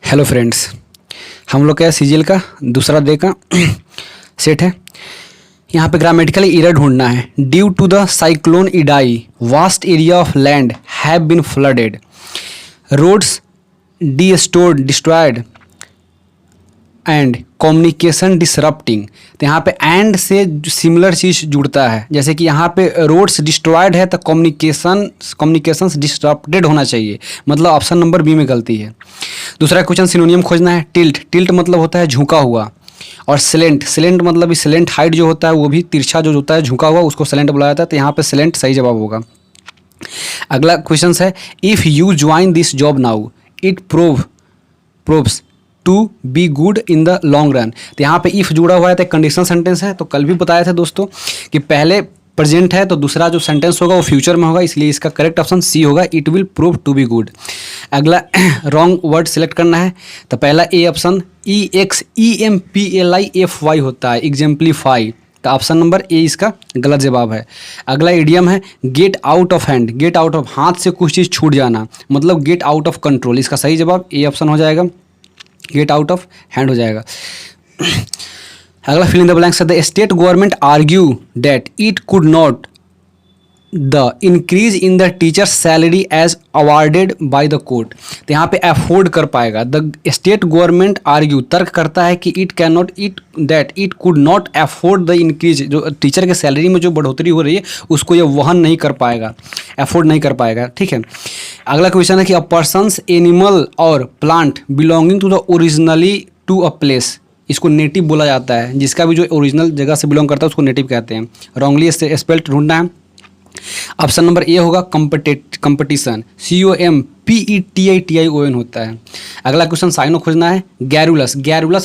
Hello friends, हम लोग का सीजीएल का दूसरा डे का सेट है। यहाँ पे ग्रामेटिकली एरर ढूंढना है। Due to the cyclone Idai vast area of land have been flooded, roads destroyed and communication disrupting. तो यहाँ पे एंड से सिमिलर चीज़ जुड़ता है, जैसे कि यहाँ पे रोड्स डिस्ट्रॉयड है तो कम्युनिकेशंस डिसरप्टेड होना चाहिए, मतलब ऑप्शन नंबर बी में गलती है। दूसरा क्वेश्चन सिनोनियम खोजना है। टिल्ट मतलब होता है झुका हुआ, और सेलेंट मतलब सेलेंट हाइट जो होता है वो भी तिरछा जो होता है झुका हुआ, उसको सेलेंट बुलाया जाता है। तो यहाँ पे सेलेंट सही जवाब होगा। अगला क्वेश्चन है, if you join this job now it proves to be good in the long run. तो यहाँ पे इफ़ जुड़ा हुआ है तो कंडीशनल सेंटेंस है। तो कल भी बताया था दोस्तों कि पहले प्रेजेंट है तो दूसरा जो सेंटेंस होगा वो फ्यूचर में होगा, इसलिए इसका करेक्ट ऑप्शन सी होगा, it will prove to be good. अगला रॉन्ग वर्ड सिलेक्ट करना है। तो पहला ए ऑप्शन EXEMPLIFY होता है, एग्जाम्पलीफाई। तो ऑप्शन नंबर ए इसका गलत जवाब है। अगला इडियम है get out of hand. Get out of, हाथ से कुछ चीज़ छूट जाना, मतलब गेट आउट ऑफ कंट्रोल। इसका सही जवाब ए ऑप्शन हो जाएगा, गेट आउट ऑफ हैंड हो जाएगा। अगला fill in the blanks, the state government argue that it could not the increase in the teacher salary as awarded by the court. तो यहाँ पे अफोर्ड कर पाएगा। द स्टेट गवर्नमेंट आर्ग्यू, तर्क करता है कि it could not afford the increase, जो टीचर के सैलरी में जो बढ़ोतरी हो रही है उसको ये वहन नहीं कर पाएगा, अफोर्ड नहीं कर पाएगा। ठीक है। अगला क्वेश्चन है कि अ पर्सन्स एनिमल और plant belonging to the originally to a place, इसको नेटिव बोला जाता है। जिसका भी जो ओरिजिनल जगह से बिलोंग करता है उसको नेटिव कहते हैं। रॉन्गली स्पेल्ड ढूंढना है। ऑप्शन नंबर ए होगा कंपटीशन, COMPETITION होता है। अगला क्वेश्चन साइनो खोजना है। गैरुलस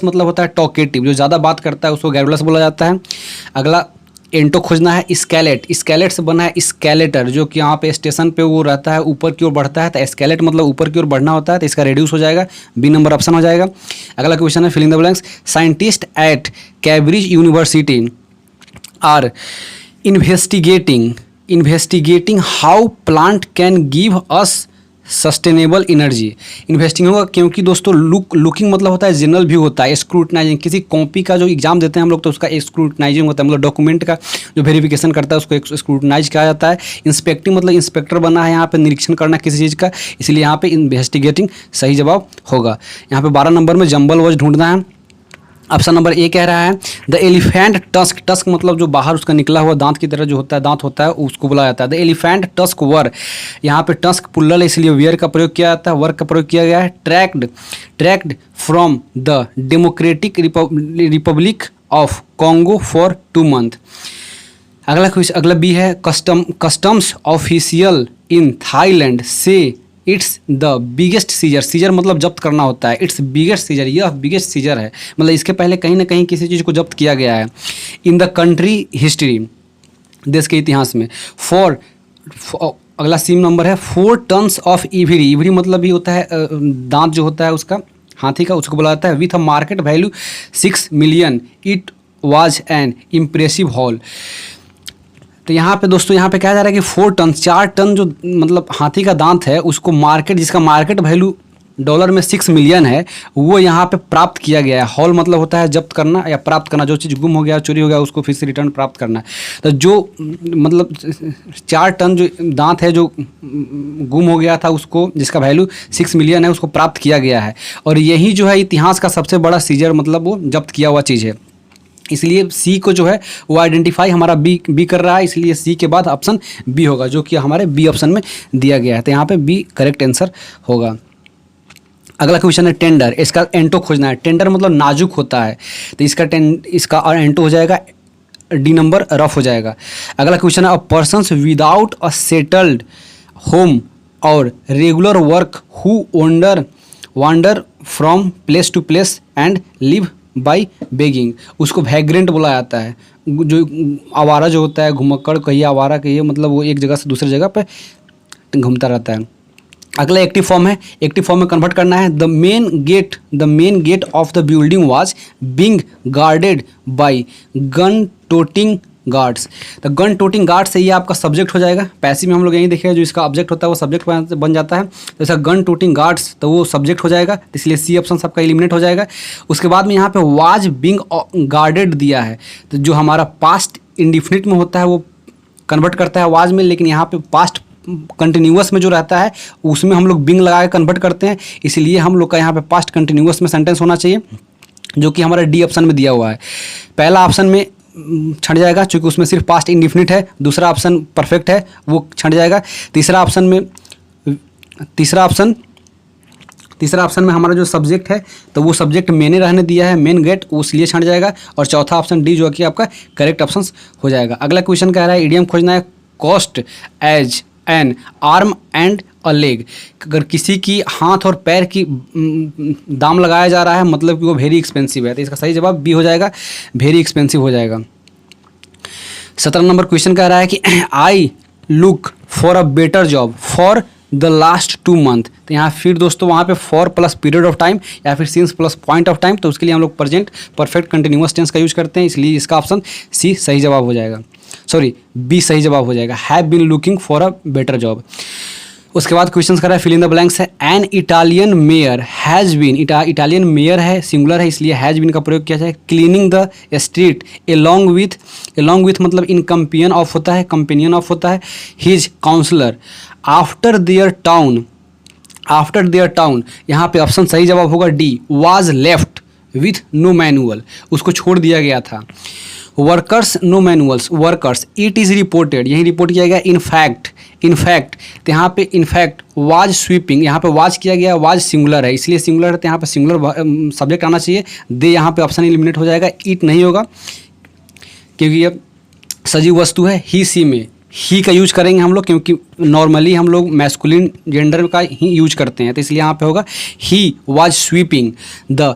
मतलब होता है टॉकेटिव, जो ज़्यादा बात करता है उसको गैरुलस बोला जाता है। अगला एंटो खोजना है। स्केलेट से बना है स्केलेटर, जो कि यहाँ पे स्टेशन पे वो रहता है, ऊपर की ओर बढ़ता है। तो स्केलेट मतलब ऊपर की ओर बढ़ना होता है, तो इसका रेड्यूस हो जाएगा, बी नंबर ऑप्शन हो जाएगा। अगला क्वेश्चन है filling the blanks, scientist at Cambridge university are investigating how plant can give us sustainable energy. Investing होगा क्योंकि दोस्तों लुकिंग मतलब होता है जनरल व्यू होता है। स्क्रूटनाइजिंग, किसी कॉपी का जो एग्जाम देते हैं हम लोग तो उसका स्क्रूटनाइजिंग होता है, मतलब डॉक्यूमेंट का जो वेरिफिकेशन करता है उसको स्क्रूटनाइज कहा जाता है। इंस्पेक्टिंग मतलब इंस्पेक्टर बना है यहाँ पे, निरीक्षण करना किसी चीज़ का, इसलिए यहाँ पे इन्वेस्टिगेटिंग सही जवाब होगा। यहाँ पे 12 नंबर में जंबल वर्ड ढूंढना है। ऑप्शन नंबर ए कह रहा है द एलिफेंट टस्क मतलब जो बाहर उसका निकला हुआ दांत की तरह जो होता है, दांत होता है, उसको बोला जाता है द एलिफेंट टस्क वर। यहाँ पे टस्क पुल्लल है इसलिए वेयर का प्रयोग किया जाता है, वर्क का प्रयोग किया गया है। Tracked from the democratic Republic of Congo for 2 month. अगला बी है कस्टम्स ऑफिशियल इन थाईलैंड से इट्स द बिगेस्ट सीजर मतलब जब्त करना होता है। इट्स बिगेस्ट सीजर, यह बिगेस्ट सीजर है, मतलब इसके पहले कहीं ना कहीं किसी चीज़ को जब्त किया गया है। इन द कंट्री हिस्ट्री, देश के इतिहास में। अगला सी नंबर है 4 टन्स ऑफ इवरी मतलब भी होता है दांत जो होता है उसका, हाथी का, उसको बोला जाता है। With a market value 6 million it was an impressive hall. तो यहाँ पे दोस्तों यहाँ पे कहा जा रहा है कि 4 टन जो मतलब हाथी का दांत है उसको मार्केट, जिसका मार्केट वैल्यू डॉलर में 6 मिलियन है, वो यहाँ पे प्राप्त किया गया है। हॉल मतलब होता है जब्त करना या प्राप्त करना, जो चीज़ गुम हो गया, चोरी हो गया, उसको फिर से रिटर्न प्राप्त करना। तो जो मतलब 4 टन जो दांत है जो गुम हो गया था उसको, जिसका वैल्यू 6 मिलियन है, उसको प्राप्त किया गया है। और यही जो है इतिहास का सबसे बड़ा सीजर, मतलब वो जब्त किया हुआ चीज़ है। इसलिए सी को जो है वो आइडेंटिफाई हमारा बी कर रहा है, इसलिए सी के बाद ऑप्शन बी होगा, जो कि हमारे बी ऑप्शन में दिया गया है। तो यहाँ पे बी करेक्ट आंसर होगा। अगला क्वेश्चन है टेंडर, इसका एंटो खोजना है। टेंडर मतलब नाजुक होता है, तो इसका एंटो हो जाएगा, डी नंबर रफ हो जाएगा। अगला क्वेश्चन है a persons without a settled home और regular work who wander from place to place and live by begging, उसको वैग्रेंट बोला जाता है। जो आवारा जो होता है, घुमक्कड़ कहिए, आवारा कहिए, मतलब वो एक जगह से दूसरी जगह पे घूमता रहता है। अगला एक्टिव फॉर्म है, एक्टिव फॉर्म में कन्वर्ट करना है। The main gate of the building was being guarded by gun toting guards. The gun toting guards है ये आपका सब्जेक्ट हो जाएगा। पैसिव में हम लोग यही देखेंगे जो इसका ऑब्जेक्ट होता है वो सब्जेक्ट बन जाता है। तो ऐसा गन टोटिंग गार्ड्स तो वो सब्जेक्ट हो जाएगा, तो इसलिए सी ऑप्शन सबका एलिमिनेट हो जाएगा। उसके बाद में यहाँ पे वाज बीइंग गार्डेड दिया है, तो जो हमारा पास्ट इंडिफिनिट में होता है वो कन्वर्ट करता है वाज में, लेकिन यहाँ पे पास्ट कंटिन्यूअस में जो रहता है उसमें हम लोग बिंग लगा के कन्वर्ट करते हैं, इसलिए हम लोग का यहाँ पे पास्ट कंटिन्यूअस में सेंटेंस होना चाहिए, जो कि हमारा डी ऑप्शन में दिया हुआ है। पहला ऑप्शन में छट जाएगा क्योंकि उसमें सिर्फ पास्ट इंडिफिनिट है, दूसरा ऑप्शन परफेक्ट है वो छट जाएगा। तीसरा ऑप्शन में हमारा जो सब्जेक्ट है तो वो सब्जेक्ट मैंने रहने दिया है, मेन गेट, उसलिए छट जाएगा। और चौथा ऑप्शन डी जो कि आपका करेक्ट ऑप्शन हो जाएगा। अगला क्वेश्चन कह रहा है इडियम खोजना है, cost as an arm and a leg. अगर किसी की हाथ और पैर की दाम लगाया जा रहा है मतलब कि वो वेरी एक्सपेंसिव है, तो इसका सही जवाब बी हो जाएगा, वेरी एक्सपेंसिव हो जाएगा। 17 नंबर क्वेश्चन कह रहा है कि I look for a better job for the last 2 month. तो यहाँ फिर दोस्तों वहाँ पे for plus period of time या फिर since plus point of time, तो उसके लिए हम लोग प्रेजेंट परफेक्ट कंटिन्यूअस टेंस का यूज करते हैं, इसलिए इसका ऑप्शन सी सही जवाब हो जाएगा, सॉरी बी सही जवाब हो जाएगा, have been looking for a better job. उसके बाद क्वेश्चन कर रहा है फिल इन द ब्लैंक्स है, an Italian mayor has been, Italian mayor है सिंगुलर है इसलिए हैज़ बीन का प्रयोग किया जाए, cleaning the street along with मतलब इन कंपेनियन ऑफ होता है, his counsellor after their town, यहाँ पे ऑप्शन सही जवाब होगा D, was left with no manual, उसको छोड़ दिया गया था। Workers no manuals, workers it is reported, यही रिपोर्ट किया गया। इनफैक्ट तो यहाँ पे इनफैक्ट वाज स्वीपिंग, यहाँ पे वाज किया गया, वाज सिंगुलर है इसलिए सिंगुलर है, तो यहाँ पे सिंगुलर सब्जेक्ट आना चाहिए, दे यहाँ पे ऑप्शन एलिमिनेट हो जाएगा, इट नहीं होगा क्योंकि ये सजीव वस्तु है। ही सी में ही का यूज करेंगे हम लोग क्योंकि नॉर्मली हम लोग मैस्कुलिन जेंडर का ही यूज करते हैं, तो इसलिए यहाँ पे होगा he was sweeping the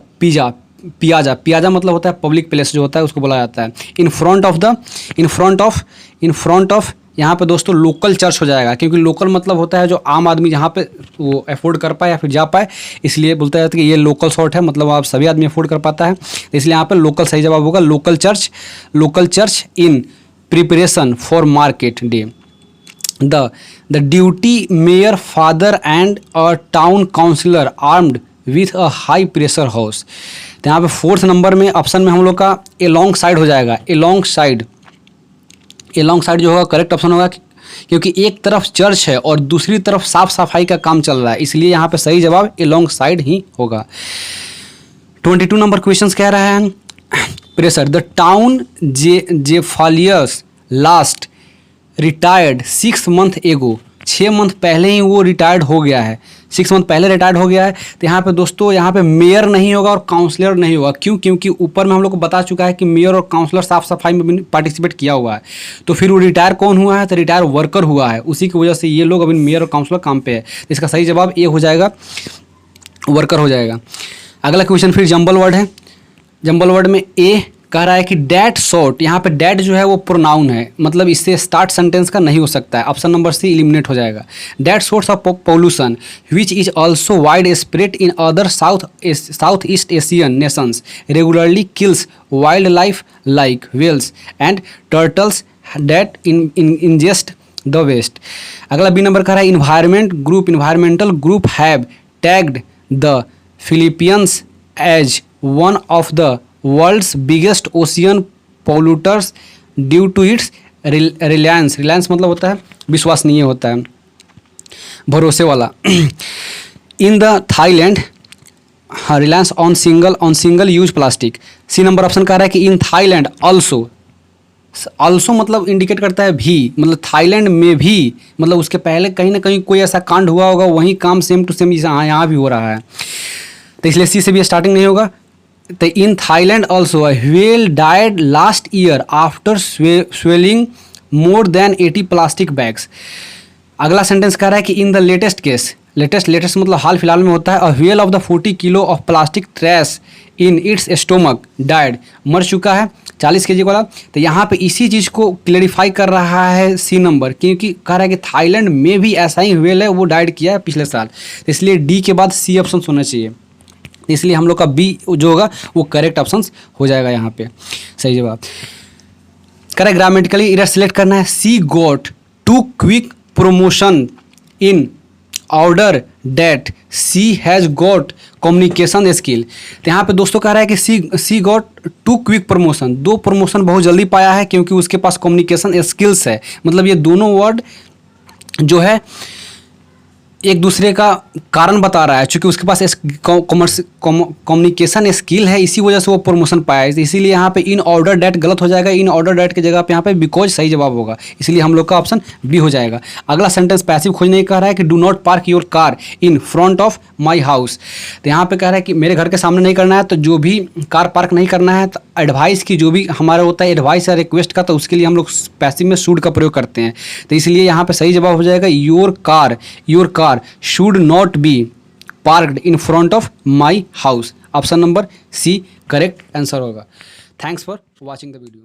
piazza मतलब होता है पब्लिक प्लेस जो होता है उसको बोला जाता है। इन फ्रंट ऑफ यहाँ पे दोस्तों लोकल चर्च हो जाएगा क्योंकि लोकल मतलब होता है जो आम आदमी जहाँ पे वो अफोर्ड कर पाए या फिर जा पाए, इसलिए बोलता है कि ये लोकल शॉर्ट है, मतलब आप सभी आदमी अफोर्ड कर पाता है, इसलिए यहाँ पे लोकल सही जवाब होगा, local church in preparation for market day. The duty mayor father and a town councillor armed with a high pressure house. तो यहाँ पे 4th नंबर में ऑप्शन में हम लोग का एलोंग साइड हो जाएगा, एलोंग साइड जो होगा करेक्ट ऑप्शन होगा क्योंकि एक तरफ चर्च है और दूसरी तरफ साफ सफाई का काम चल रहा है, इसलिए यहाँ पे सही जवाब एलोंग साइड ही होगा। 22 नंबर क्वेश्चन कह रहा है प्रेशर, द टाउन जेफालियस last retired 6 month ago, 6 month पहले ही वो रिटायर्ड हो गया है, 6 मंथ पहले रिटायर्ड हो गया है। तो यहाँ पे दोस्तों यहाँ पे मेयर नहीं होगा और काउंसलर नहीं होगा, क्यों? क्योंकि ऊपर में हम लोग को बता चुका है कि मेयर और काउंसलर साफ सफाई में पार्टिसिपेट किया हुआ है, तो फिर वो रिटायर कौन हुआ है? तो रिटायर वर्कर हुआ है, उसी की वजह से ये लोग अभी मेयर और काउंसलर काम पे है, तो इसका सही जवाब ए हो जाएगा, वर्कर हो जाएगा। अगला क्वेश्चन फिर जंबल वर्ड है, जंबल वर्ड में ए कह रहा है कि डैट शॉर्ट, यहाँ पे डैट जो है वो प्रोनाउन है, मतलब इससे स्टार्ट सेंटेंस का नहीं हो सकता है, ऑप्शन नंबर सी एलिमिनेट हो जाएगा। That source of pollution which is also wide spread in other south east Asian nations regularly kills wild life like whales and turtles that ingest the waste. अगला बी नंबर कह रहा है environmental group have tagged the Philippines as one of the world's biggest ocean polluters due to its reliance मतलब होता है विश्वसनीय, होता है भरोसे वाला। In the Thailand reliance on single use plastic. C number option कह रहा है कि इन थाईलैंड ऑल्सो मतलब इंडिकेट करता है भी, मतलब थाईलैंड में भी, मतलब उसके पहले कहीं ना कहीं कोई ऐसा कांड हुआ होगा, वही काम सेम टू सेम यहाँ भी हो रहा है, तो इसलिए सी से भी स्टार्टिंग नहीं होगा। तो in Thailand also a whale died last year after swelling more than 80 plastic bags. अगला सेंटेंस कह रहा है कि in the latest case, latest मतलब हाल फिलहाल में होता है, a whale of the 40 kilo of plastic trash in its stomach died, मर चुका है 40 kg वाला। तो यहाँ पे इसी चीज़ को क्लेरिफाई कर रहा है सी नंबर, क्योंकि कह रहा है कि थाईलैंड में भी ऐसा ही व्हेल है, वो डाइड किया है पिछले साल, तो इसलिए डी के बाद सी ऑप्शन होना चाहिए, इसलिए हम लोग का बी जो होगा वो करेक्ट ऑप्शन हो जाएगा यहाँ पे सही जवाब। करेक्ट ग्रामेटिकली इधर सिलेक्ट करना है she got two quick promotion in order that she has got communication skill. तो यहाँ पे दोस्तों कह रहा है कि she got two quick promotion, 2 promotion बहुत जल्दी पाया है क्योंकि उसके पास कम्युनिकेशन स्किल्स है। मतलब ये दोनों वर्ड जो है एक दूसरे का कारण बता रहा है, क्योंकि उसके पास कम्युनिकेशन स्किल है, इसी वजह से वो प्रमोशन पाया है। इसीलिए यहाँ पे इन ऑर्डर डेट गलत हो जाएगा, इन ऑर्डर डेट की जगह पे यहाँ पे बिकॉज सही जवाब होगा, इसलिए हम लोग का ऑप्शन बी हो जाएगा। अगला सेंटेंस पैसिव खोजने कह रहा है कि do not park your car in front of my house. तो यहाँ पे कह रहा है कि मेरे घर के सामने नहीं करना है, तो जो भी कार पार्क नहीं करना है, तो एडवाइस की जो भी हमारा होता है एडवाइस या रिक्वेस्ट का, तो उसके लिए हम लोग पैसिव में शुड का प्रयोग करते हैं। तो इसलिए यहाँ पे सही जवाब हो जाएगा your car should not be parked in front of my house। Option number C correct answer होगा। Thanks for watching the video.